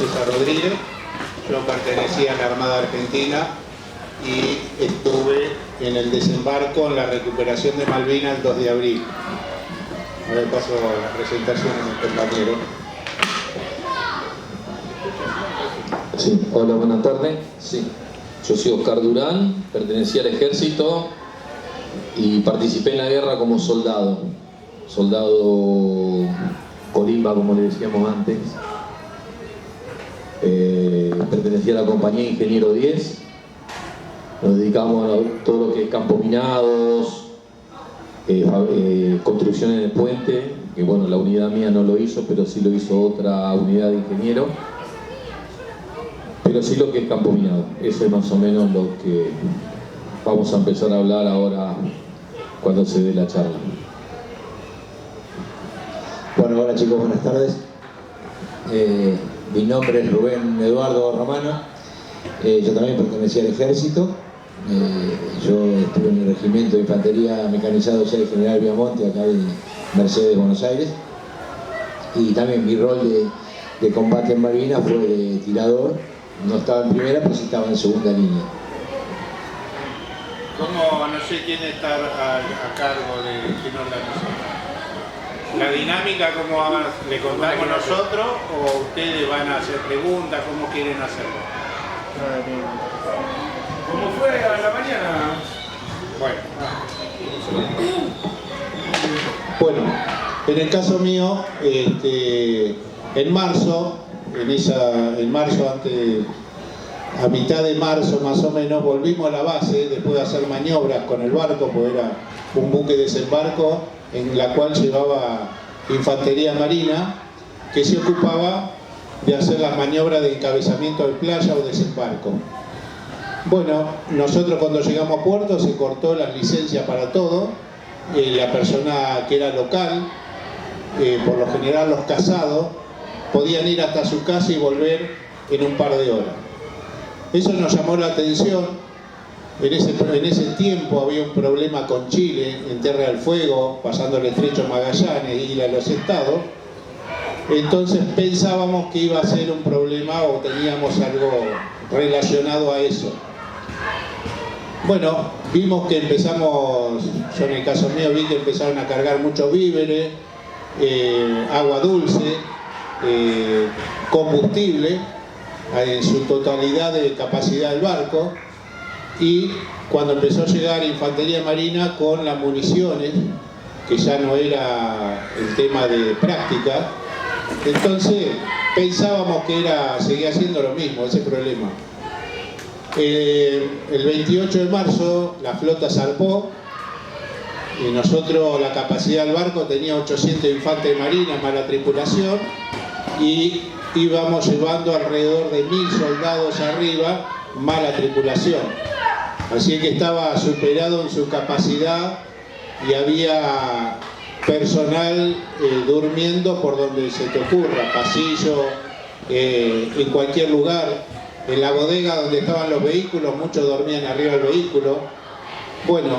César Rodríguez. Yo pertenecía a la Armada Argentina y estuve en el desembarco en la recuperación de Malvinas el 2 de abril. Ahora paso a la presentación a mi compañero. Sí, hola, buenas tardes. Sí, yo soy Oscar Durán, pertenecía al ejército y participé en la guerra como soldado. Soldado colimba, como le decíamos antes. Pertenecía a la compañía Ingeniero 10. Nos dedicamos a todo lo que es campos minados, construcciones de puente, que bueno, la unidad mía no lo hizo, pero sí lo hizo otra unidad de ingeniero. Pero sí lo que es campo minado. Eso es más o menos lo que vamos a empezar a hablar ahora cuando se dé la charla. Bueno, hola chicos, buenas tardes. Mi nombre es Rubén Eduardo Romano. Yo también pertenecía al ejército. Yo estuve en el regimiento de infantería mecanizado 6 General Viamonte, acá en Mercedes, Buenos Aires. Y también mi rol de combate en Malvinas fue de tirador. No estaba en primera, pero sí estaba en segunda línea. ¿Cómo, no sé quién está a cargo de quién organizó? ¿La dinámica cómo le contamos nosotros o ustedes van a hacer preguntas? ¿Cómo quieren hacerlo? ¿Cómo fue a la mañana? Bueno, en el caso mío, en marzo, a mitad de marzo más o menos, volvimos a la base después de hacer maniobras con el barco, porque era un buque de desembarco en la cual llevaba infantería marina que se ocupaba de hacer las maniobras de encabezamiento de playa o desembarco. Bueno, nosotros cuando llegamos a puerto se cortó las licencias para todo. La persona que era local, por lo general los casados, podían ir hasta su casa y volver en un par de horas. Eso nos llamó la atención. En ese tiempo había un problema con Chile, en Tierra del Fuego, pasando el estrecho Magallanes, Isla de los Estados. Entonces pensábamos que iba a ser un problema o teníamos algo relacionado a eso. Bueno, vimos que empezamos, yo en el caso mío vi que empezaron a cargar muchos víveres, agua dulce, combustible, en su totalidad de capacidad del barco, y cuando empezó a llegar infantería marina con las municiones, que ya no era el tema de práctica, entonces pensábamos que seguía siendo lo mismo, ese problema. El 28 de marzo la flota zarpó y nosotros, la capacidad del barco tenía 800 infantes marinas más la tripulación y íbamos llevando alrededor de 1000 soldados arriba más la tripulación. Así que estaba superado en su capacidad y había personal durmiendo por donde se te ocurra, pasillo, en cualquier lugar. En la bodega donde estaban los vehículos, muchos dormían arriba del vehículo. Bueno,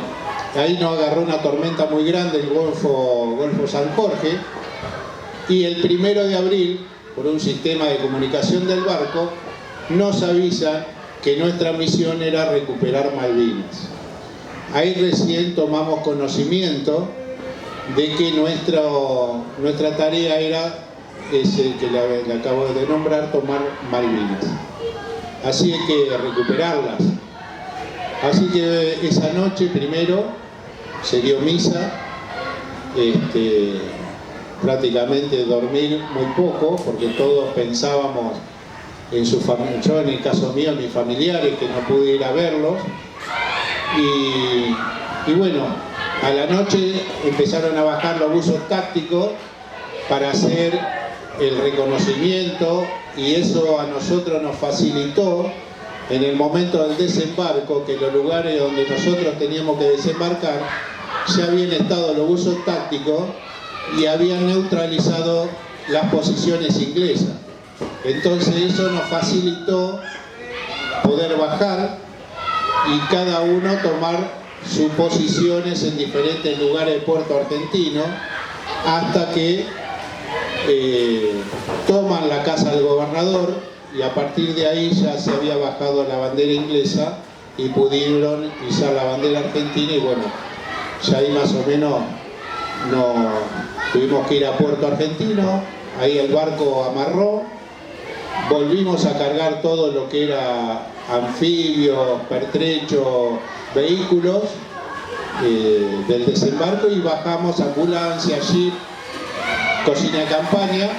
ahí nos agarró una tormenta muy grande, el Golfo San Jorge, y el 1 de abril, por un sistema de comunicación del barco, nos avisan que nuestra misión era recuperar Malvinas. Ahí recién tomamos conocimiento de que nuestra tarea era ese que le acabo de nombrar, tomar Malvinas. Así que recuperarlas. Así que esa noche primero se dio misa, prácticamente dormir muy poco, porque todos pensábamos en su familia, yo en el caso mío, en mis familiares, que no pude ir a verlos, y bueno, a la noche empezaron a bajar los buzos tácticos para hacer el reconocimiento, y eso a nosotros nos facilitó en el momento del desembarco, que los lugares donde nosotros teníamos que desembarcar ya habían estado los buzos tácticos y habían neutralizado las posiciones inglesas. Entonces eso nos facilitó poder bajar y cada uno tomar sus posiciones en diferentes lugares de puerto argentino hasta que toman la casa del gobernador y a partir de ahí ya se había bajado la bandera inglesa y pudieron izar la bandera argentina, y bueno, ya ahí más o menos tuvimos que ir a Puerto Argentino, ahí el barco amarró, volvimos a cargar todo lo que era anfibios, pertrechos, vehículos del desembarco, y bajamos ambulancia, jeep, cocina de campaña,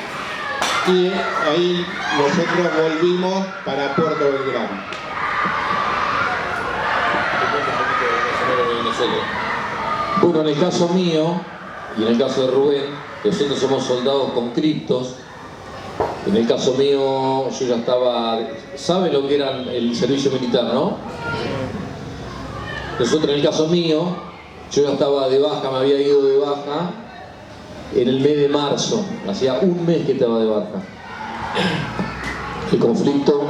y ahí nosotros volvimos para Puerto Belgrano. Bueno, en el caso mío y en el caso de Rubén, nosotros somos soldados conscriptos. En el caso mío, yo ya estaba... ¿Saben lo que era el servicio militar, no? Nosotros, en el caso mío, yo ya estaba de baja, me había ido de baja en el mes de marzo. Hacía un mes que estaba de baja. El conflicto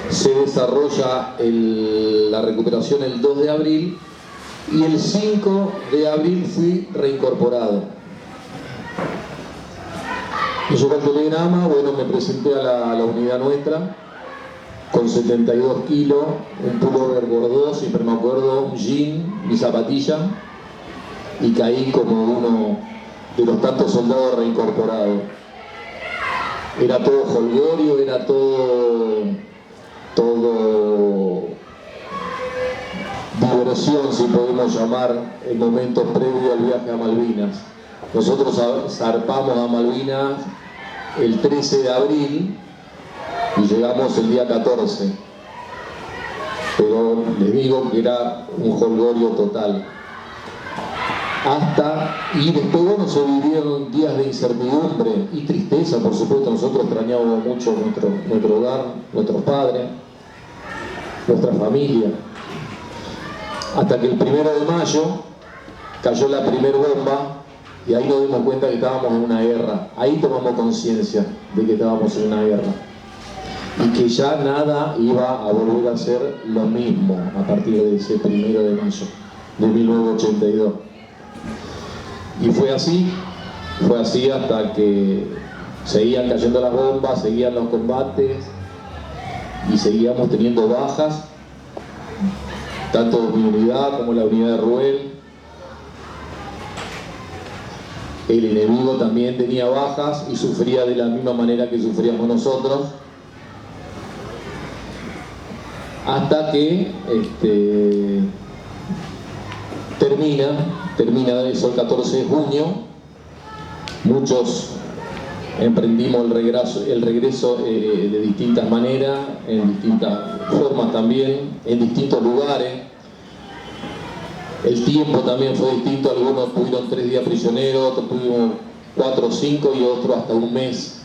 se desarrolla, la recuperación el 2 de abril, y el 5 de abril fui reincorporado. Me llegó el telegrama, bueno, me presenté a la unidad nuestra con 72 kilos, un pullover bordeaux, siempre me acuerdo, un jean, mi zapatilla, y caí como uno de los tantos soldados reincorporados. Era todo jolgorio, era todo diversión, si podemos llamar, el momento previo al viaje a Malvinas. Nosotros zarpamos a Malvinas el 13 de abril y llegamos el día 14. Pero les digo que era un jolgorio total. Y después, bueno, se vivieron días de incertidumbre y tristeza, por supuesto. Nosotros extrañábamos mucho nuestro hogar, nuestros padres, nuestra familia. Hasta que el 1 de mayo cayó la primera bomba, y ahí nos dimos cuenta que estábamos en una guerra. Ahí tomamos conciencia de que estábamos en una guerra y que ya nada iba a volver a ser lo mismo a partir de ese 1 de mayo de 1982. Y fue así hasta que seguían cayendo las bombas, seguían los combates y seguíamos teniendo bajas, tanto de mi unidad como la unidad de Rubén. El enemigo también tenía bajas y sufría de la misma manera que sufríamos nosotros, hasta que termina eso el 14 de junio. Muchos emprendimos el regreso de distintas maneras, en distintas formas también, en distintos lugares. El tiempo también fue distinto, algunos tuvieron 3 días prisioneros, otros tuvimos 4 o 5 y otros hasta un mes.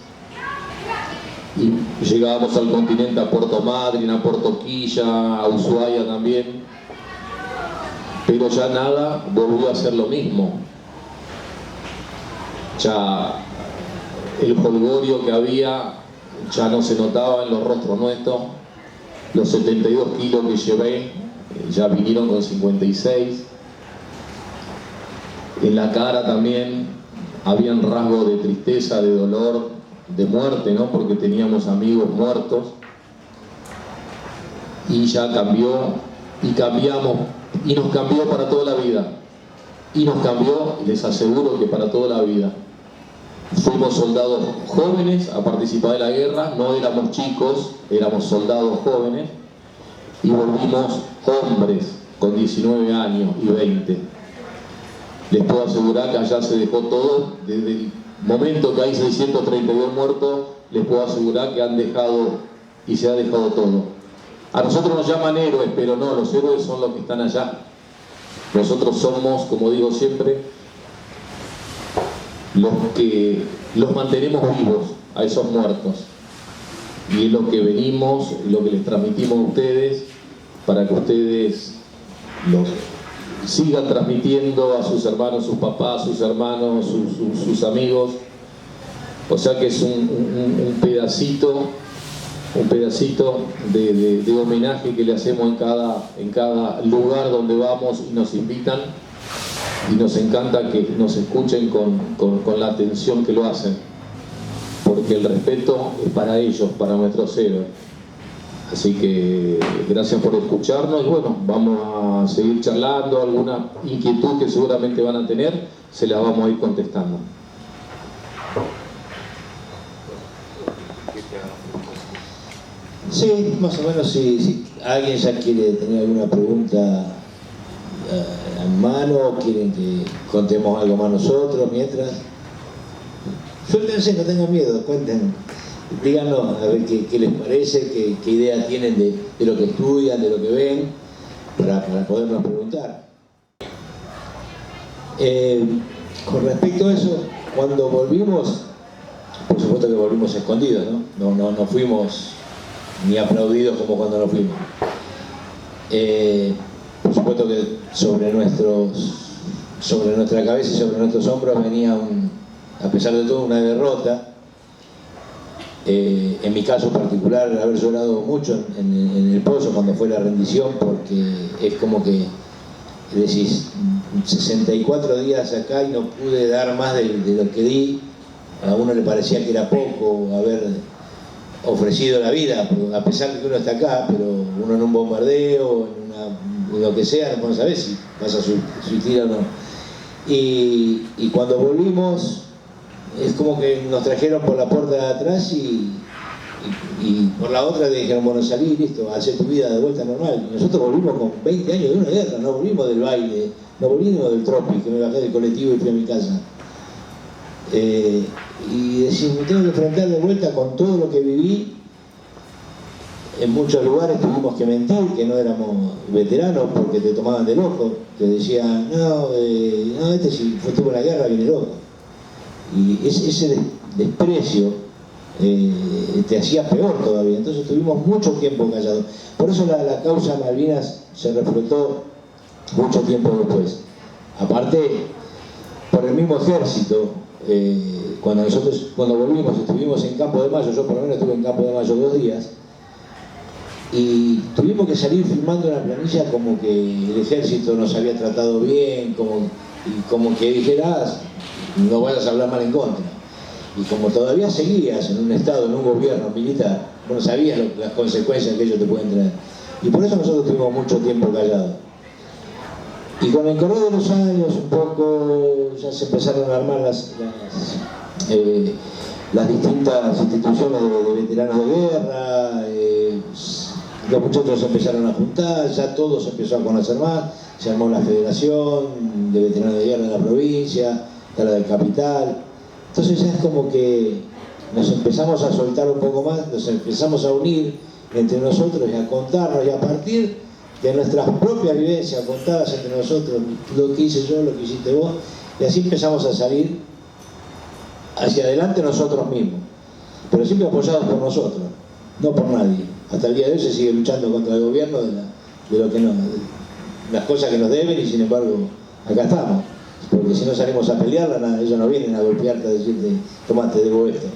Y llegábamos al continente, a Puerto Madryn, a Puerto Quilla, a Ushuaia también. Pero ya nada volvió a ser lo mismo. Ya el jolgorio que había ya no se notaba en los rostros nuestros. Los 72 kilos que llevé ya vinieron con 56. En la cara también habían rasgos de tristeza, de dolor, de muerte, ¿no? Porque teníamos amigos muertos. Y ya cambió, y cambiamos, y nos cambió para toda la vida. Y nos cambió, les aseguro que para toda la vida. Fuimos soldados jóvenes a participar de la guerra, no éramos chicos, éramos soldados jóvenes, y volvimos hombres con 19 años y 20. Les puedo asegurar que allá se dejó todo. Desde el momento que hay 632 muertos, les puedo asegurar que han dejado y se ha dejado todo. A nosotros nos llaman héroes, pero no, los héroes son los que están allá. Nosotros somos, como digo siempre, los que los mantenemos vivos a esos muertos. Y es lo que venimos, lo que les transmitimos a ustedes, para que ustedes los sigan transmitiendo a sus hermanos, sus papás, sus hermanos, sus amigos. O sea que es un pedacito de homenaje que le hacemos en cada lugar donde vamos y nos invitan, y nos encanta que nos escuchen con la atención que lo hacen. porque el respeto es para ellos, para nuestros héroes. Así que gracias por escucharnos y bueno, vamos a seguir charlando. Alguna inquietud que seguramente van a tener, se la vamos a ir contestando. Sí, más o menos, si alguien ya quiere tener alguna pregunta en mano, quieren que contemos algo más nosotros mientras. Suéltense, no tengan miedo, cuenten, díganos a ver qué les parece, qué idea tienen de lo que estudian, de lo que ven, para podernos preguntar. Con respecto a eso, cuando volvimos, por supuesto que volvimos escondidos, ¿no? No fuimos ni aplaudidos como cuando nos fuimos. Por supuesto que sobre nuestra cabeza y sobre nuestros hombros venía, a pesar de todo, una derrota. En mi caso particular, haber llorado mucho en el pozo cuando fue la rendición, porque es como que decís, 64 días acá y no pude dar más de lo que di. A uno le parecía que era poco haber ofrecido la vida, a pesar de que uno está acá, pero uno en un bombardeo, en lo que sea, no sabés si vas a subsistir o no. Y cuando volvimos, es como que nos trajeron por la puerta de atrás y por la otra te dijeron, bueno, salí, listo, hacé tu vida de vuelta normal. Y nosotros volvimos con 20 años de una guerra, no volvimos del baile, no volvimos del tropi, que me bajé del colectivo y fui a mi casa. Y decir, me tengo que enfrentar de vuelta con todo lo que viví. En muchos lugares tuvimos que mentir que no éramos veteranos porque te tomaban de loco, te decían, no, este si estuvo en la guerra viene loco. Y ese desprecio te hacía peor todavía. Entonces tuvimos mucho tiempo callados. Por eso la causa Malvinas se reflotó mucho tiempo después. Aparte, por el mismo ejército, cuando volvimos estuvimos en Campo de Mayo, yo por lo menos estuve en Campo de Mayo 2 días, y tuvimos que salir firmando una planilla como que el ejército nos había tratado bien, como que dijeras, no vayas a hablar mal en contra. Y como todavía seguías en un estado, en un gobierno militar, bueno, sabías las consecuencias que ellos te pueden traer. Y por eso nosotros tuvimos mucho tiempo callados. Y con el correr de los años, un poco, ya se empezaron a armar las distintas instituciones de veteranos de guerra, los muchachos se empezaron a juntar, ya todo se empezó a conocer más, se armó la Federación de Veteranos de Guerra de la provincia, está la del Capital. Entonces ya es como que nos empezamos a soltar un poco más, nos empezamos a unir entre nosotros y a contarnos, y a partir de nuestras propias vivencias contadas entre nosotros, lo que hice yo, lo que hiciste vos, y así empezamos a salir hacia adelante nosotros mismos, pero siempre apoyados por nosotros, no por nadie. Hasta el día de hoy se sigue luchando contra el gobierno de lo que no, las cosas que nos deben, y sin embargo acá estamos, porque si no salimos a pelearla, nada, ellos no vienen a golpearte a decirte, tomá, te debo esto.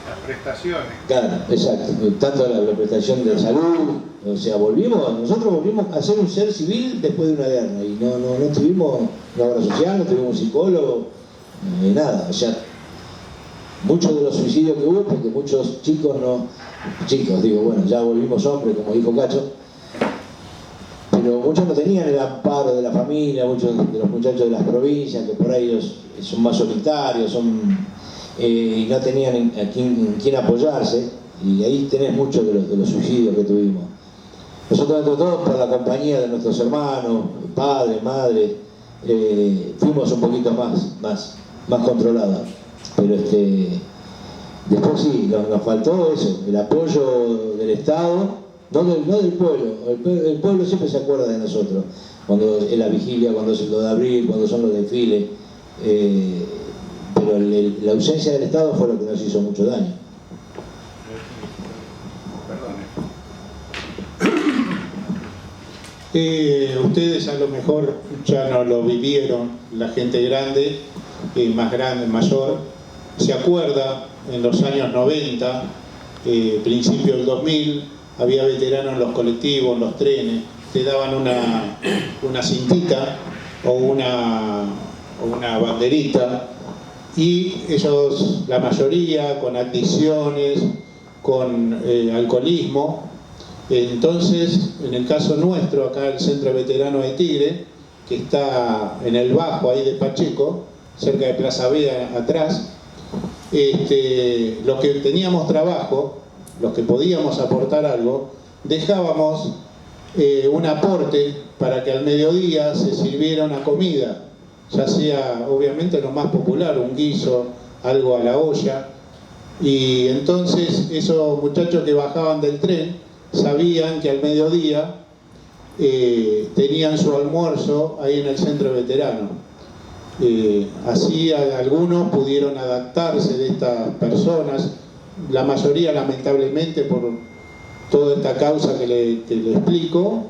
Las prestaciones. Claro, exacto, tanto la prestación de salud, o sea, nosotros volvimos a ser un ser civil después de una guerra, y no tuvimos una obra social, no tuvimos un psicólogo, nada. O sea, muchos de los suicidios que hubo, porque muchos chicos digo, bueno, ya volvimos hombres, como dijo Cacho, pero muchos no tenían el amparo de la familia, muchos de los muchachos de las provincias, que por ahí ellos son más solitarios, y no tenían en quién apoyarse, y ahí tenés muchos de los suicidios que tuvimos. Nosotros, entre todos, por la compañía de nuestros hermanos, padres, madres, fuimos un poquito más controlados, pero después sí, nos faltó eso, el apoyo del Estado, no del pueblo. El pueblo siempre se acuerda de nosotros, cuando es la vigilia, cuando es el 2 de abril, cuando son los desfiles, pero la ausencia del Estado fue lo que nos hizo mucho daño. Ustedes a lo mejor ya no lo vivieron, la gente grande, más grande, mayor, se acuerda en los años 90, principio del 2000, había veteranos en los colectivos, en los trenes, te daban una cintita o una banderita y ellos, la mayoría, con adicciones, con alcoholismo. Entonces, en el caso nuestro, acá el Centro Veterano de Tigre, que está en el Bajo, ahí de Pacheco, cerca de Plaza B, atrás, los que teníamos trabajo, los que podíamos aportar algo, dejábamos un aporte para que al mediodía se sirviera una comida, ya sea, obviamente, lo más popular, un guiso, algo a la olla. Y entonces esos muchachos que bajaban del tren sabían que al mediodía tenían su almuerzo ahí en el centro veterano. Así algunos pudieron adaptarse de estas personas, la mayoría lamentablemente por toda esta causa que le explico,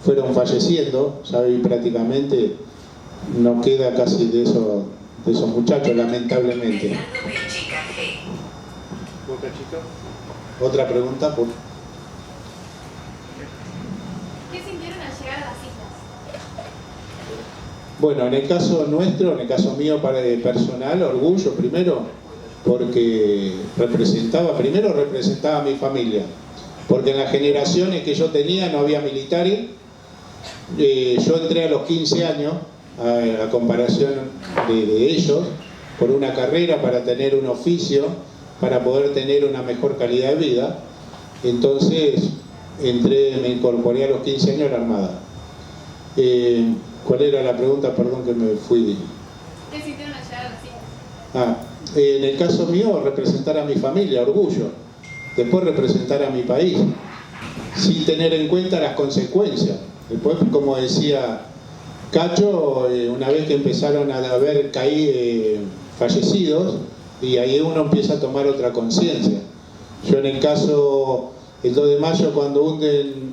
fueron falleciendo, ¿sabe? Y prácticamente no queda casi de esos muchachos, lamentablemente. Otra pregunta, por... ¿Qué sintieron al llegar a las islas? Bueno, en el caso nuestro, en el caso mío personal, orgullo primero, porque representaba a mi familia, porque en las generaciones que yo tenía no había militares. Yo entré a los 15 años, a comparación de ellos, por una carrera para tener un oficio, para poder tener una mejor calidad de vida. Entonces me incorporé a los 15 años a la Armada. ¿Cuál era la pregunta? Perdón que me fui. ¿Qué sintieron al llegar a las islas? En el caso mío, representar a mi familia, orgullo. Después representar a mi país, sin tener en cuenta las consecuencias. Después, como decía Cacho, una vez que empezaron a haber fallecidos, y ahí uno empieza a tomar otra conciencia. Yo en el caso, el 2 de mayo, cuando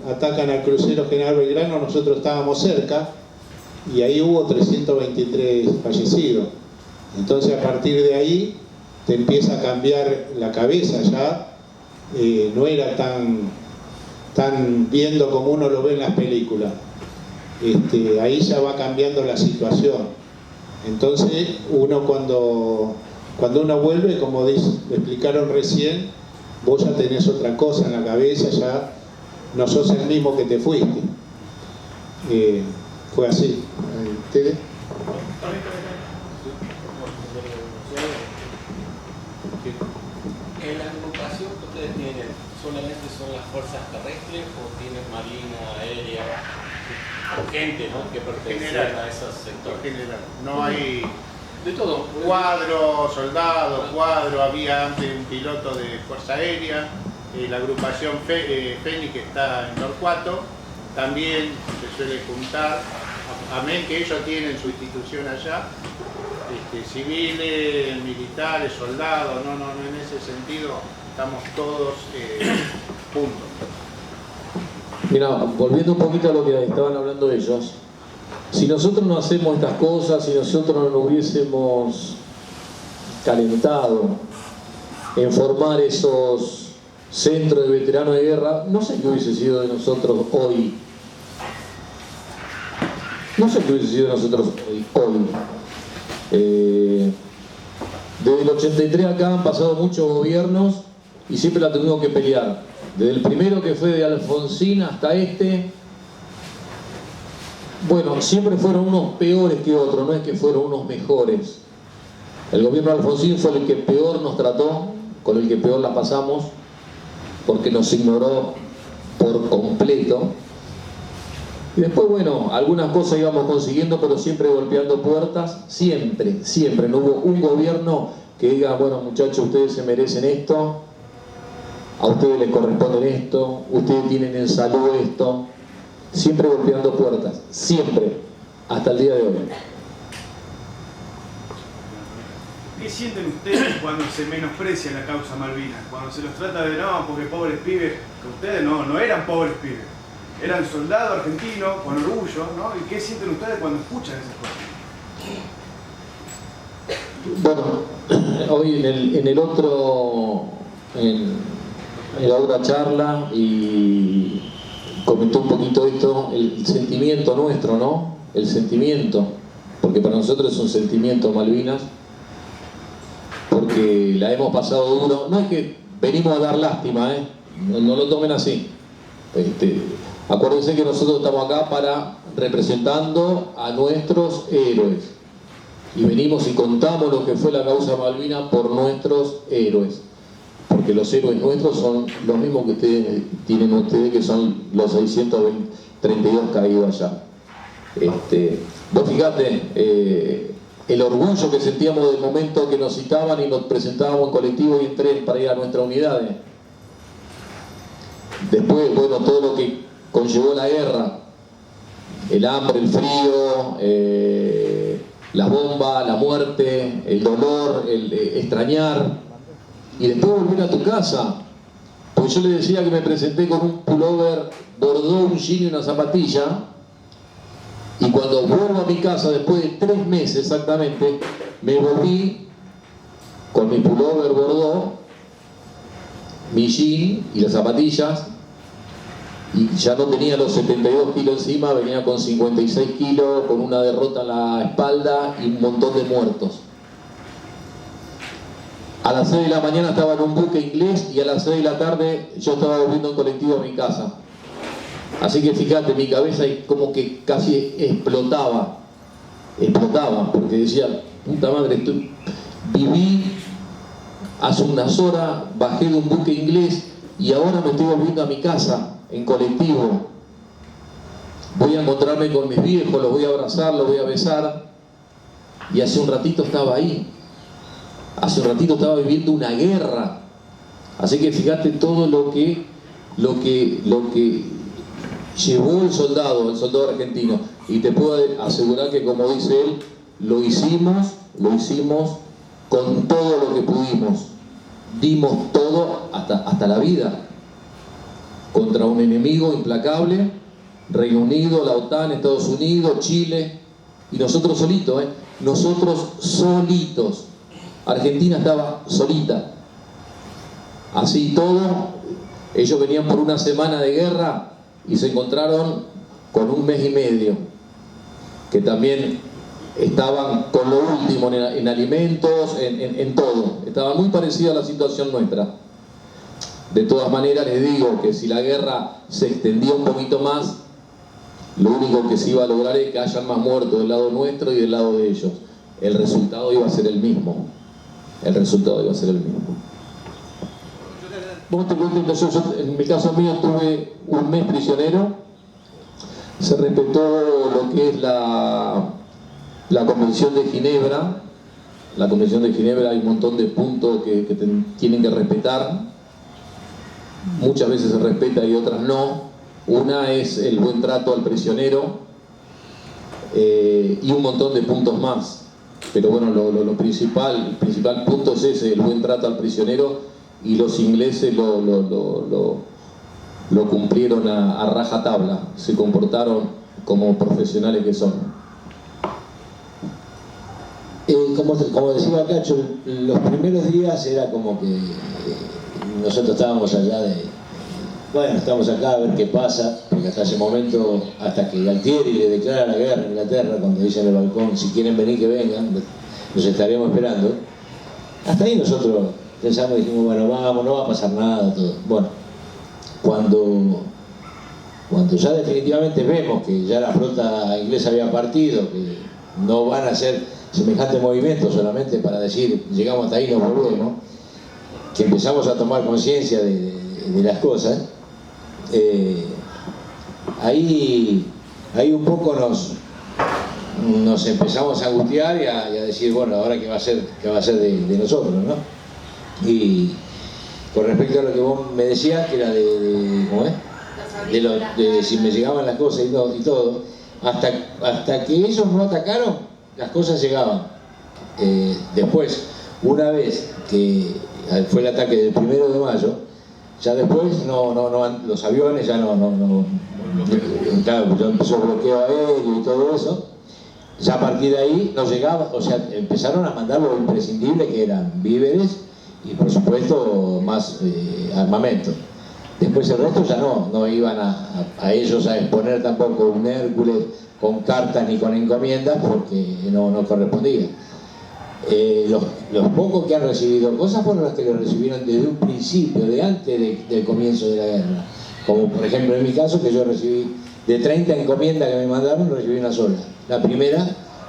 atacan al crucero General Belgrano, nosotros estábamos cerca, y ahí hubo 323 fallecidos. Entonces, a partir de ahí, te empieza a cambiar la cabeza ya. No era tan viendo como uno lo ve en las películas. Ahí ya va cambiando la situación. Entonces, uno cuando uno vuelve, como me explicaron recién, vos ya tenés otra cosa en la cabeza, ya no sos el mismo que te fuiste. Fue así. ¿Ustedes? ¿En la agrupación que ustedes tienen, solamente son las fuerzas terrestres o tienen marina, aérea, o gente, ¿no?, que pertenece a esos sectores? En general, no hay de todo. cuadro, soldado, había antes un piloto de Fuerza Aérea, la agrupación Fénix, que está en Torcuato, también se suele juntar, amén que ellos tienen su institución allá, civiles, militares, soldados, no, en ese sentido estamos todos juntos. Mira, volviendo un poquito a lo que estaban hablando ellos, si nosotros no hacemos estas cosas, si nosotros no nos hubiésemos calentado en formar esos centros de veteranos de guerra, no sé qué hubiese sido de nosotros hoy. No sé qué hubiese sido de nosotros hoy. Desde el 83 acá han pasado muchos gobiernos y siempre la tuvimos que pelear. Desde el primero, que fue de Alfonsín, hasta bueno, siempre fueron unos peores que otros, no es que fueron unos mejores. El gobierno de Alfonsín fue el que peor nos trató, con el que peor la pasamos, porque nos ignoró por completo. Y después, bueno, algunas cosas íbamos consiguiendo, pero siempre golpeando puertas, siempre. No hubo un gobierno que diga, bueno, muchachos, ustedes se merecen esto, a ustedes les corresponde esto, ustedes tienen en salud esto. Siempre golpeando puertas, siempre, hasta el día de hoy. ¿Qué sienten ustedes cuando se menosprecia la causa Malvinas? Cuando se los trata de no, porque pobres pibes, que ustedes no eran pobres pibes. Eran soldados argentinos con orgullo, ¿no? ¿Y qué sienten ustedes cuando escuchan esas cosas? Bueno, hoy en la otra charla, y comentó un poquito esto, el sentimiento nuestro, ¿no? El sentimiento, porque para nosotros es un sentimiento Malvinas. porque la hemos pasado duro. No es que venimos a dar lástima, no lo tomen así. Acuérdense que nosotros estamos acá representando a nuestros héroes. Y venimos y contamos lo que fue la causa Malvinas por nuestros héroes. Porque los héroes nuestros son los mismos que tienen ustedes, que son los 632 caídos allá. Vos fijate, el orgullo que sentíamos del momento que nos citaban y nos presentábamos en colectivo y en tren para ir a nuestras unidades. Después, bueno, todo lo que conllevó la guerra, el hambre, el frío, la bomba, la muerte, el dolor, el extrañar, y después volver a tu casa. Porque yo le decía que me presenté con un pullover bordó, un jean y una zapatilla, y cuando vuelvo a mi casa después de 3 meses exactamente, me volví con mi pullover bordó, mi jean y las zapatillas, y ya no tenía los 72 kilos encima, venía con 56 kilos, con una derrota en la espalda y un montón de muertos. A las 6 de la mañana estaba en un buque inglés y a las 6 de la tarde yo estaba volviendo en colectivo a mi casa. Así que fíjate, mi cabeza como que casi explotaba, porque decía, puta madre, viví hace unas horas, bajé de un buque inglés y ahora me estoy volviendo a mi casa en colectivo. Voy a encontrarme con mis viejos, los voy a abrazar, los voy a besar, y hace un ratito estaba ahí, hace un ratito estaba viviendo una guerra. Así que fíjate todo lo que llevó el soldado argentino, y te puedo asegurar que, como dice él, lo hicimos con todo lo que pudimos, dimos todo hasta la vida contra un enemigo implacable, Reino Unido, la OTAN, Estados Unidos, Chile, y nosotros solitos, nosotros solitos. Argentina estaba solita. Así todo, ellos venían por una semana de guerra y se encontraron con 1 mes y medio, que también estaban con lo último en alimentos, en todo. Estaba muy parecida a la situación nuestra. De todas maneras, les digo que si la guerra se extendía un poquito más, lo único que se iba a lograr es que hayan más muertos del lado nuestro y del lado de ellos. El resultado iba a ser el mismo. Vos te cuento, yo en mi caso mío tuve 1 mes prisionero. Se respetó lo que es la Convención de Ginebra. La Convención de Ginebra hay un montón de puntos que tienen que respetar. Muchas veces se respeta y otras no. Una es el buen trato al prisionero, y un montón de puntos más. Pero bueno, el principal punto es ese, el buen trato al prisionero, y los ingleses lo cumplieron a rajatabla, se comportaron como profesionales que son. Como decía Cacho, los primeros días era como que nosotros estábamos allá bueno, estamos acá a ver qué pasa, porque hasta ese momento, hasta que Galtieri le declara la guerra a Inglaterra, cuando dice en el balcón, si quieren venir que vengan, los estaremos esperando. Hasta ahí nosotros pensamos y dijimos, bueno, vamos, no va a pasar nada, todo. Bueno, cuando ya definitivamente vemos que ya la flota inglesa había partido, que no van a hacer semejante movimiento solamente para decir, llegamos hasta ahí, nos volvemos, que empezamos a tomar conciencia de las cosas, ahí un poco nos empezamos a angustiar y a decir, bueno, ahora qué va a ser de nosotros, ¿no? Y con respecto a lo que vos me decías, que era ¿cómo es? De si me llegaban las cosas y todo, hasta que ellos no atacaron, las cosas llegaban. Después, una vez que fue el ataque del 1 de mayo, ya después los aviones ya claro, ya empezó el bloqueo aéreo y todo eso. Ya a partir de ahí no llegaba, o sea, empezaron a mandar lo imprescindible, que eran víveres y por supuesto más armamento. Después el resto ya no iban a ellos a exponer tampoco un Hércules con cartas ni con encomiendas, porque no correspondía. los pocos que han recibido cosas fueron las que lo recibieron desde un principio, de antes del comienzo de la guerra. Como por ejemplo en mi caso, que yo recibí de 30 encomiendas que me mandaron, recibí una sola. La primera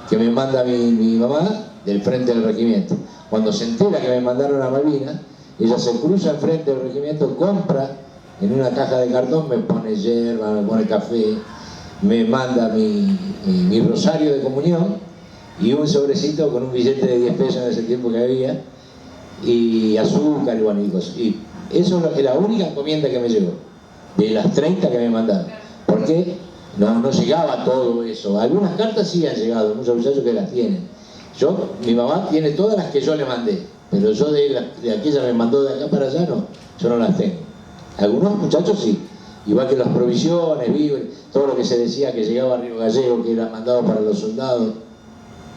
que me manda mi mamá del frente del regimiento. Cuando se entera que me mandaron a Malvinas, ella se cruza enfrente del regimiento, compra en una caja de cartón, me pone yerba, me pone café, me manda mi rosario de comunión y un sobrecito con un billete de 10 pesos en ese tiempo que había, y azúcar y bueno, y cosas. Y eso es la única encomienda que me llegó, de las 30 que me mandaron. Porque no llegaba todo eso. Algunas cartas sí han llegado, muchos muchachos que las tienen. Mi mamá tiene todas las que yo le mandé, pero yo de aquella me mandó de acá para allá, no, yo no las tengo. Algunos muchachos sí, igual que las provisiones, víveres, todo lo que se decía que llegaba a Río Gallego, que era mandado para los soldados.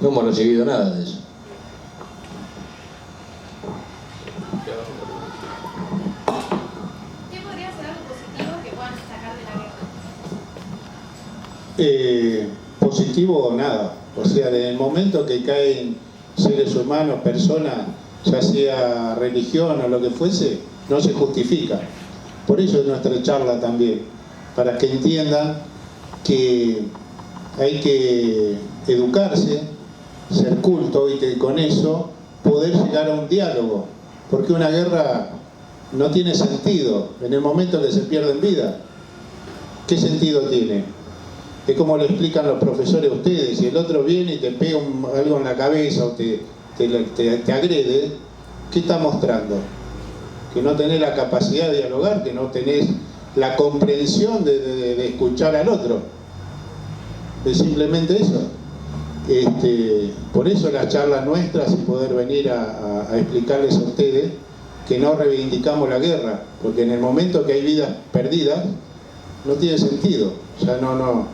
No hemos recibido nada de eso. ¿Qué podría ser algo positivo que puedan sacar de la guerra? Positivo nada. O sea, desde el momento que caen seres humanos, personas, ya sea religión o lo que fuese, no se justifica. Por eso es nuestra charla también, para que entiendan que hay que educarse, ser culto y que con eso poder llegar a un diálogo, porque una guerra no tiene sentido en el momento que se pierden vidas. ¿Qué sentido tiene? Es como lo explican los profesores a ustedes: si el otro viene y te pega algo en la cabeza o te agrede, ¿qué está mostrando? Que no tenés la capacidad de dialogar, que no tenés la comprensión de escuchar al otro. Es simplemente eso. Por eso las charlas nuestras y poder venir a explicarles a ustedes que no reivindicamos la guerra, porque en el momento que hay vidas perdidas no tiene sentido. O sea, no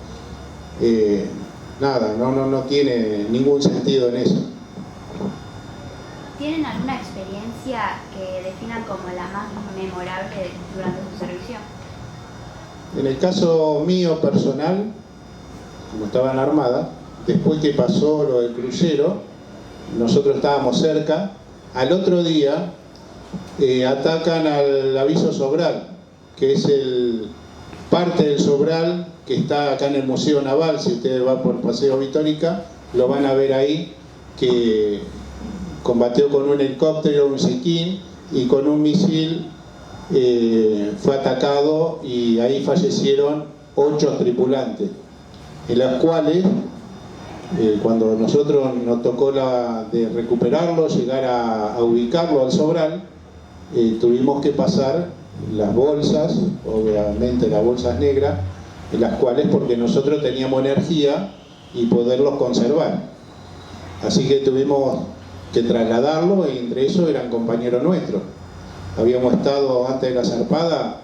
tiene ningún sentido en eso. ¿Tienen alguna experiencia que definan como la más memorable durante su servicio? En el caso mío personal, como estaba en la Armada, después que pasó lo del crucero, nosotros estábamos cerca, al otro día atacan al aviso Sobral, que es parte del Sobral que está acá en el Museo Naval. Si ustedes van por Paseo Vitórica, lo van a ver ahí, que combatió con un helicóptero, un Sequín, y con un misil fue atacado, y ahí fallecieron 8 tripulantes, en las cuales cuando nosotros nos tocó de recuperarlo, llegar a ubicarlo al Sobral, tuvimos que pasar las bolsas, obviamente las bolsas negras, en las cuales, porque nosotros teníamos energía y poderlos conservar, así que tuvimos que trasladarlo, y entre esos eran compañeros nuestros. Habíamos estado antes de la zarpada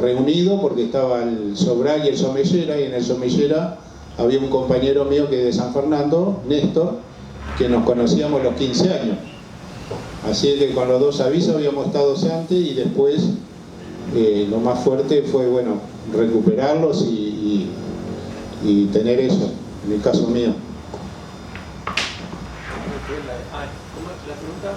reunidos, porque estaba el Sobral y el Somellera, y en el Somellera había un compañero mío que es de San Fernando, Néstor, que nos conocíamos a los 15 años. Así que con los dos avisos habíamos estado antes, y después lo más fuerte fue, bueno, recuperarlos y tener eso, en el caso mío. ¿Cómo es la pregunta?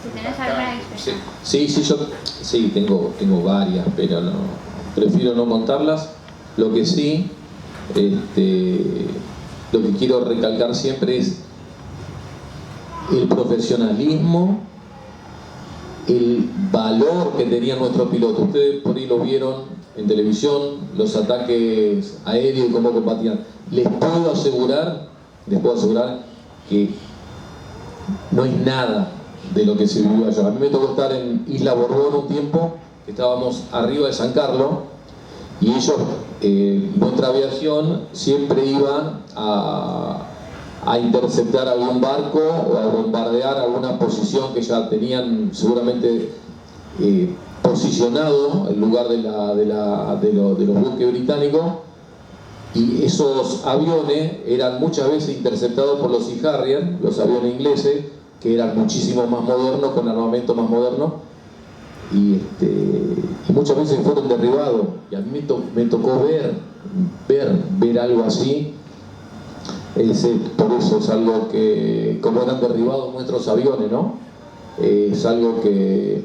Si tenés alguna experiencia. Sí, tengo varias, pero prefiero no contarlas. Lo que sí, lo que quiero recalcar siempre es el profesionalismo, el valor que tenían nuestros pilotos. Ustedes por ahí lo vieron en televisión, los ataques aéreos y cómo combatían. Les puedo asegurar que no es nada de lo que se vivió allá. A mí me tocó estar en Isla Borbón un tiempo, que estábamos arriba de San Carlos, y ellos, nuestra aviación, siempre iban a interceptar algún barco o a bombardear alguna posición que ya tenían seguramente posicionado en lugar de los buques británicos, y esos aviones eran muchas veces interceptados por los Sea Harrier, los aviones ingleses, que eran muchísimo más modernos, con armamento más moderno, y muchas veces fueron derribados. Y a mí me tocó ver algo así, Por eso es algo que, como eran derribados nuestros aviones, ¿no? Es algo que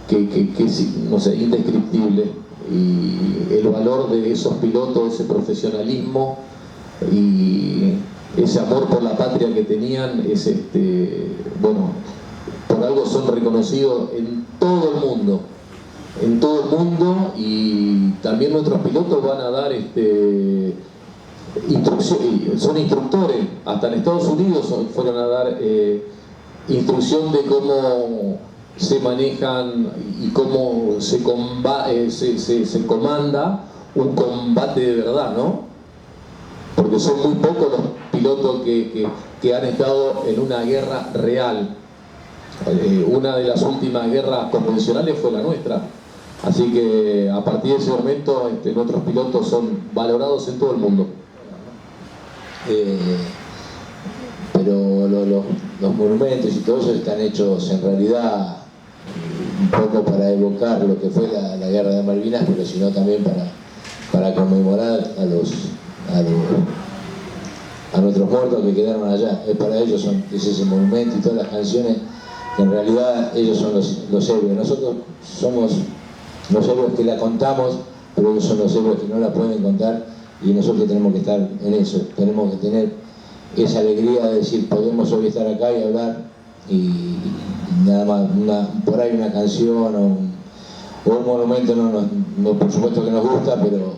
es, no sé, indescriptible. Y el valor de esos pilotos, ese profesionalismo y ese amor por la patria que tenían, es bueno, por algo son reconocidos en todo el mundo. En todo el mundo, y también nuestros pilotos van a dar son instructores, hasta en Estados Unidos fueron a dar instrucción de cómo se manejan y cómo se comanda un combate de verdad, ¿no? Porque son muy pocos los pilotos que han estado en una guerra real. Una de las últimas guerras convencionales fue la nuestra. Así que a partir de ese momento nuestros pilotos son valorados en todo el mundo. Pero los monumentos y todo eso están hechos en realidad un poco para evocar lo que fue la guerra de Malvinas, pero sino también para conmemorar a nuestros muertos que quedaron allá. Para ellos es ese monumento y todas las canciones, que en realidad ellos son los héroes. Nosotros somos los héroes que la contamos, pero ellos son los héroes que no la pueden contar, y nosotros tenemos que estar en eso. Tenemos que tener esa alegría de decir, podemos hoy estar acá y hablar, y nada más, por ahí una canción o un monumento, no, por supuesto que nos gusta, pero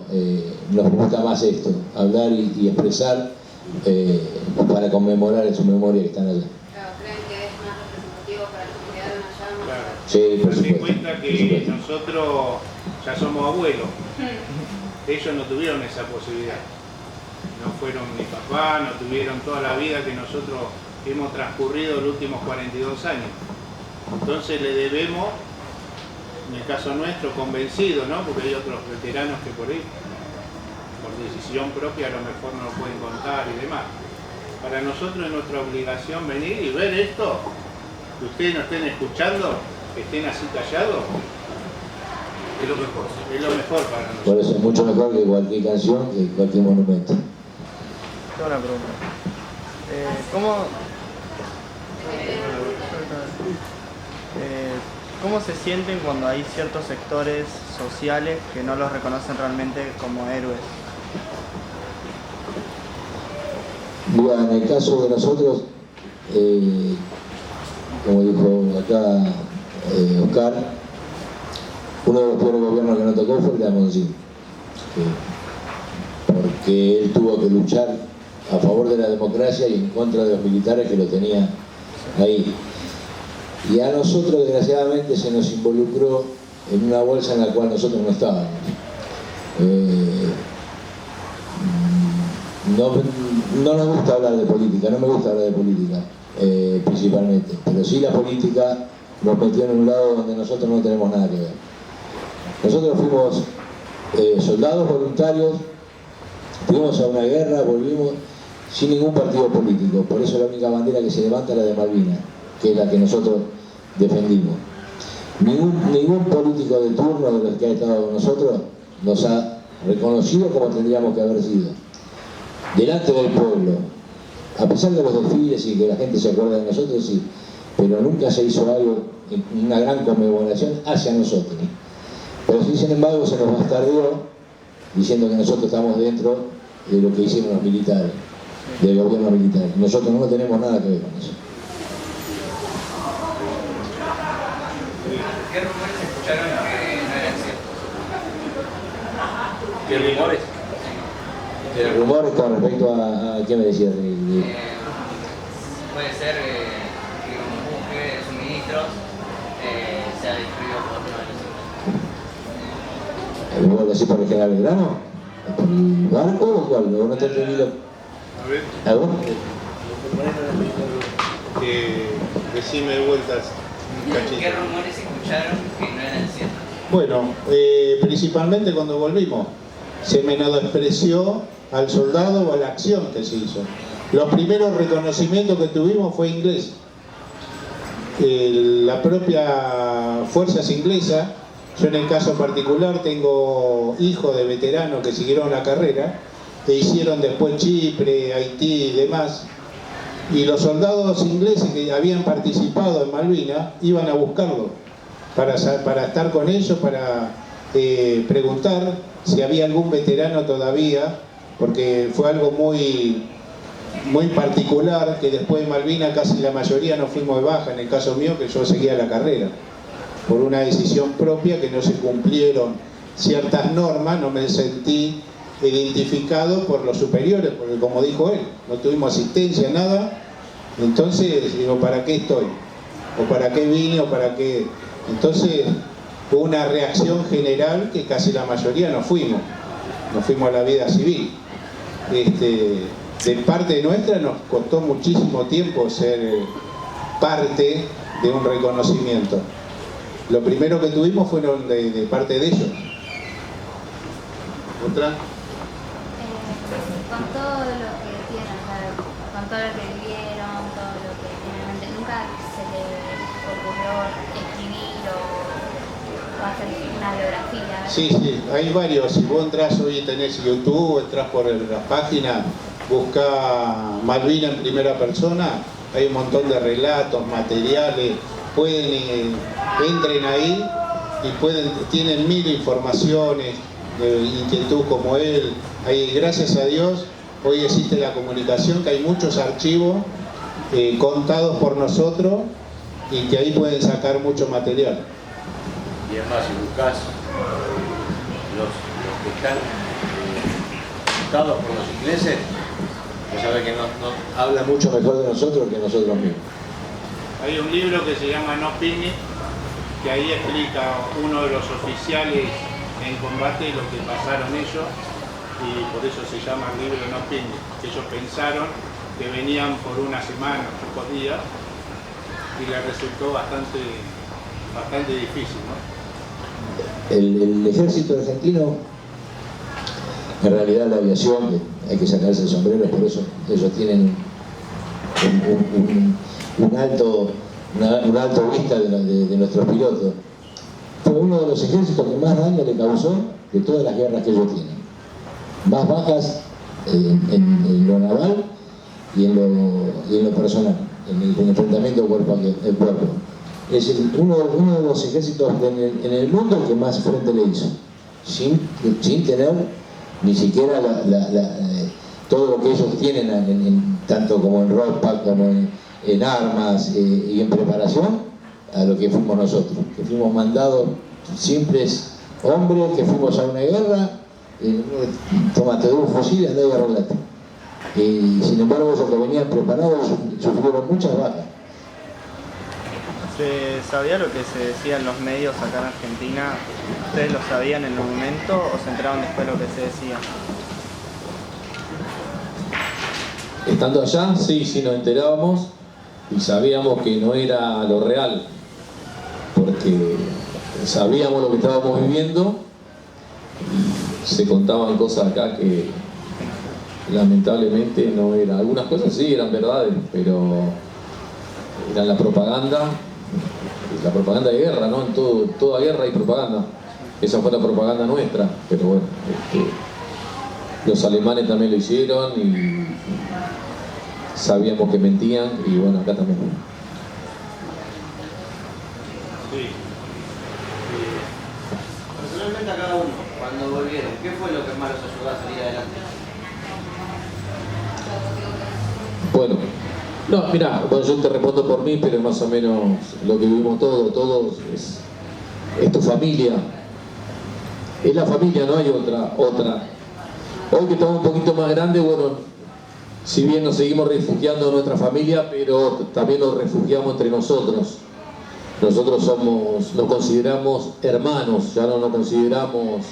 nos gusta más esto, hablar y expresar para conmemorar en su memoria que están allá. Claro, ¿creen que es más representativo para los que quedaron allá? Claro. Sí, por Ten en supuesto. cuenta que nosotros ya somos abuelos. Ellos no tuvieron esa posibilidad. No fueron mi papá, no tuvieron toda la vida que nosotros hemos transcurrido los últimos 42 años. Entonces le debemos, en el caso nuestro, convencido, ¿no? Porque hay otros veteranos que por ahí, por decisión propia, a lo mejor no lo pueden contar y demás. Para nosotros es nuestra obligación venir y ver esto, que ustedes no estén escuchando, que estén así callados. Es lo mejor. Es lo mejor para nosotros. Por eso es mucho mejor que cualquier canción, que cualquier monumento. Tengo una pregunta. ¿Cómo se sienten cuando hay ciertos sectores sociales que no los reconocen realmente como héroes? Bueno, en el caso de nosotros, como dijo acá Oscar, uno de los peores gobiernos que nos tocó fue el de Alfonsín, porque él tuvo que luchar a favor de la democracia y en contra de los militares que lo tenían ahí. Y a nosotros, desgraciadamente, se nos involucró en una bolsa en la cual nosotros no estábamos. No nos gusta hablar de política, no me gusta hablar de política, principalmente, pero sí la política nos metió en un lado donde nosotros no tenemos nada que ver. Nosotros fuimos soldados voluntarios, fuimos a una guerra, volvimos sin ningún partido político, por eso la única bandera que se levanta es la de Malvinas, que es la que nosotros defendimos. Ningún político de turno de los que ha estado con nosotros nos ha reconocido como tendríamos que haber sido, delante del pueblo, a pesar de los desfiles y que la gente se acuerda de nosotros, sí, pero nunca se hizo algo, una gran conmemoración hacia nosotros. Pero sí, sin embargo, se nos bastardeó diciendo que nosotros estamos dentro de lo que hicieron los militares, del gobierno militar. Nosotros no tenemos nada que ver con eso. ¿Qué rumores escucharon que no eran ciertos? ¿Qué rumores? Rumores con respecto a ¿qué me decías? Puede ser que un buque de suministros sea destruido por uno de los ¿Vos decís por el general Belgrano? ¿Por el barco o cuál? No te entendí lo... A ver. Decime de vueltas un cachito. ¿Qué rumores escucharon que no eran ciertos? Bueno, principalmente cuando volvimos, se menospreció al soldado o a la acción que se hizo. Los primeros reconocimientos que tuvimos fue inglés. La propia fuerzas inglesas, yo en el caso particular tengo hijos de veteranos que siguieron la carrera, e hicieron después Chipre, Haití y demás. Y los soldados ingleses que habían participado en Malvinas iban a buscarlo para estar con ellos, para preguntar si había algún veterano todavía, porque fue algo muy particular, que después de Malvinas casi la mayoría no fuimos de baja, en el caso mío que yo seguía la carrera, por una decisión propia que no se cumplieron ciertas normas, no me sentí identificado por los superiores, porque como dijo él, no tuvimos asistencia, nada. Entonces digo, ¿para qué estoy? ¿O para qué vine? ¿O para qué? Entonces hubo una reacción general que casi la mayoría no fuimos a la vida civil. De parte nuestra nos costó muchísimo tiempo ser parte de un reconocimiento. Lo primero que tuvimos fueron de parte de ellos. ¿Otra? Con todo lo que tienen, o sea, con todo lo que vivieron, todo lo que tienen, nunca se les ocurrió escribir o hacer una biografía. Sí, hay varios. Si vos entras hoy, tenés YouTube, entras por la página, busca Malvinas en primera persona, hay un montón de relatos, materiales, entren ahí y tienen 1000 informaciones, inquietud como él. Gracias a Dios, hoy existe la comunicación, que hay muchos archivos contados por nosotros y que ahí pueden sacar mucho material. Y es más, si buscas los que están buscados por los ingleses, pues sabes que no habla mucho mejor de nosotros que nosotros mismos. Hay un libro que se llama No Picnic, que ahí explica uno de los oficiales en combate lo que pasaron ellos, y por eso se llama el libro No Picnic, que ellos pensaron que venían por una semana, pocos días, y les resultó bastante difícil, ¿no? El ejército argentino, en realidad la aviación, hay que sacarse el sombrero, por eso ellos tienen un alto vista de nuestros pilotos. Fue uno de los ejércitos que más daño le causó de todas las guerras que ellos tienen. Más bajas en lo naval y en lo personal, en el enfrentamiento cuerpo a cuerpo. Es uno de los ejércitos en el mundo que más frente le hizo, sin tener ni siquiera todo lo que ellos tienen, tanto como en ropa, como en armas y en preparación, a lo que fuimos nosotros, que fuimos mandados simples hombres, que fuimos a una guerra, tomate de un fusil y andá y arreglate. Y sin embargo, esos que venían preparados sufrieron muchas bajas. ¿Se sabía lo que se decía en los medios acá en Argentina? ¿Ustedes lo sabían en el momento o se enteraron después de lo que se decía? Estando allá, sí nos enterábamos y sabíamos que no era lo real, porque sabíamos lo que estábamos viviendo y se contaban cosas acá que lamentablemente no eran. Algunas cosas sí eran verdades, pero eran la propaganda de guerra, ¿no? En toda guerra hay propaganda. Esa fue la propaganda nuestra, pero bueno, los alemanes también lo hicieron y sabíamos que mentían, y bueno, acá también. Sí. Personalmente a cada uno, cuando volvieron, ¿qué fue lo que más los ayudó a salir adelante? Bueno, no, mirá, bueno, yo te respondo por mí, pero más o menos lo que vivimos todos es tu familia. Es la familia, no hay otra. Hoy que estamos un poquito más grandes, bueno, si bien nos seguimos refugiando en nuestra familia, pero también nos refugiamos entre nosotros. Nosotros nos consideramos hermanos, ya no nos consideramos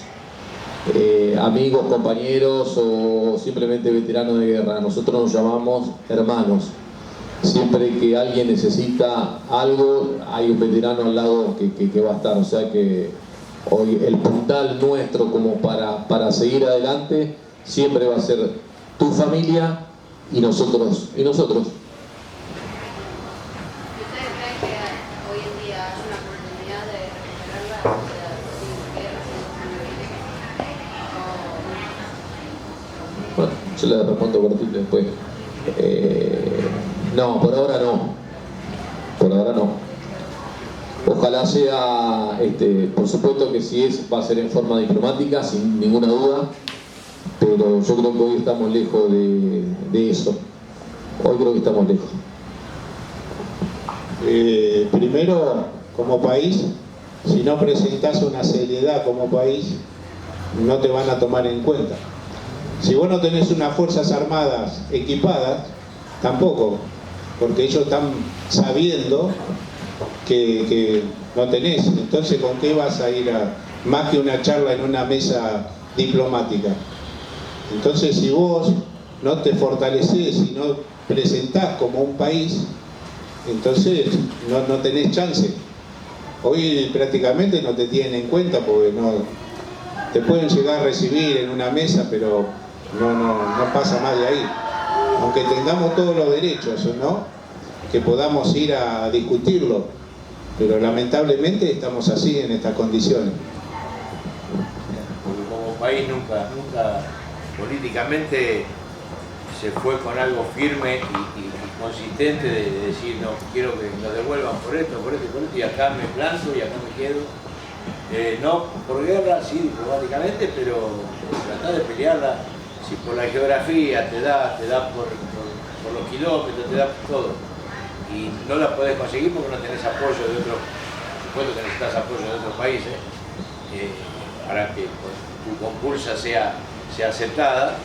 amigos, compañeros o simplemente veteranos de guerra. Nosotros nos llamamos hermanos. Siempre que alguien necesita algo, hay un veterano al lado que va a estar. O sea que hoy el puntal nuestro como para seguir adelante siempre va a ser tu familia y nosotros. ¿Ustedes creen que hoy en día hay una oportunidad de recuperarla? O sea, sin guerra, sin Yo le respondo cortito después. No, por ahora no. Por ahora no. Ojalá sea, por supuesto que si va a ser en forma diplomática, sin ninguna duda, pero yo creo que hoy estamos lejos de eso. Hoy creo que estamos lejos. Primero, como país, si no presentas una seriedad como país, no te van a tomar en cuenta. Si vos no tenés unas fuerzas armadas equipadas, tampoco, porque ellos están sabiendo que no tenés. Entonces, ¿con qué vas a ir a más que una charla en una mesa diplomática? Entonces, si vos no te fortalecés y no presentás como un país, entonces no tenés chance. Hoy prácticamente no te tienen en cuenta porque no te pueden llegar a recibir en una mesa, pero no pasa más de ahí. Aunque tengamos todos los derechos, ¿no? Que podamos ir a discutirlo, pero lamentablemente estamos así en estas condiciones. Porque como país nunca políticamente se fue con algo firme y consistente de decir, no, quiero que nos devuelvan por esto, y acá me planto y acá me quedo. No por guerra, sí, diplomáticamente, pero tratar de pelearla, si por la geografía te da por los kilómetros, te da por todo. Y no la podés conseguir porque no tenés apoyo de otros, por supuesto que necesitas apoyo de otros países, para que tu compulsa sea aceptada,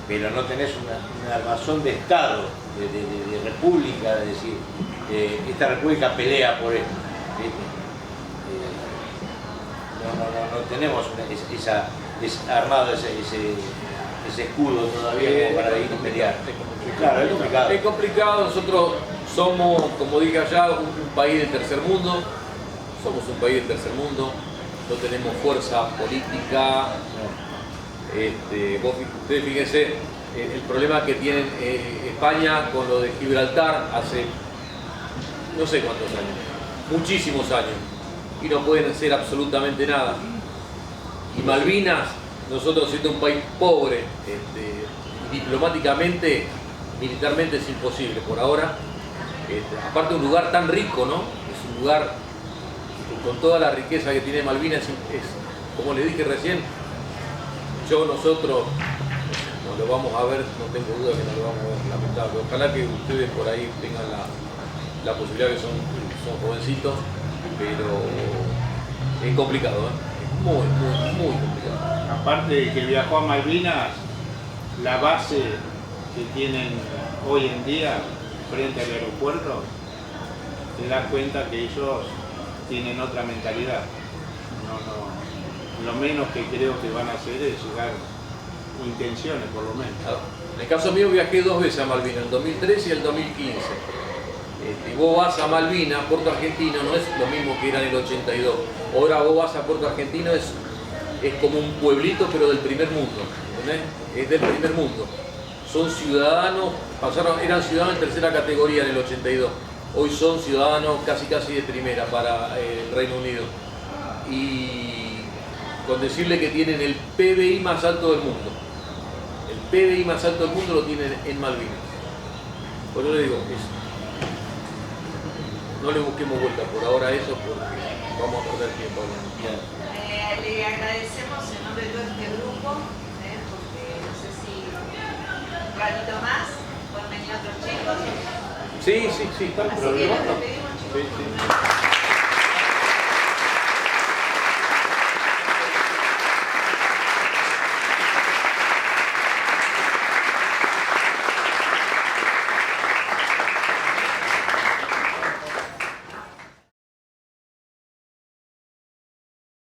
pero no tenés una razón de Estado, de república, de decir, esta república pelea por esto. No tenemos armado ese escudo todavía como para ir a pelear. Claro, es complicado. Es complicado, nosotros somos, como dije allá, un país del tercer mundo, no tenemos fuerza política. Ustedes fíjense el problema que tiene España con lo de Gibraltar hace no sé cuántos años, muchísimos años, y no pueden hacer absolutamente nada. Y Malvinas, nosotros siendo un país pobre, diplomáticamente, militarmente es imposible por ahora. Aparte un lugar tan rico, ¿no? Es un lugar con toda la riqueza que tiene Malvinas, es como le dije recién, nosotros no lo vamos a ver, no tengo duda que no lo vamos a ver, lamentable. Ojalá que ustedes por ahí tengan la posibilidad, que son jovencitos, pero es complicado, es muy complicado. Aparte de que viajó a Malvinas, la base que tienen hoy en día frente al aeropuerto, te das cuenta que ellos tienen otra mentalidad. Lo menos que creo que van a hacer es llegar, intenciones por lo menos. En el caso mío viajé 2 veces a Malvinas, el 2013 y el 2015. Y vos vas a Malvinas, Puerto Argentino, no es lo mismo que era en el 82. Ahora vos vas a Puerto Argentino, es como un pueblito pero del primer mundo, ¿entendés? Es del primer mundo. Son ciudadanos, eran ciudadanos en tercera categoría en el 82. Hoy son ciudadanos casi de primera para el Reino Unido. Y con decirle que tienen el PBI más alto del mundo. El PBI más alto del mundo lo tienen en Malvinas. Por eso le digo, no le busquemos vuelta por ahora a eso, porque vamos a perder tiempo. Le agradecemos en nombre de todo este grupo, porque no sé si un ratito más pueden venir otros chicos. Sí, está el problema. Así que les pedimos, chicos. Sí.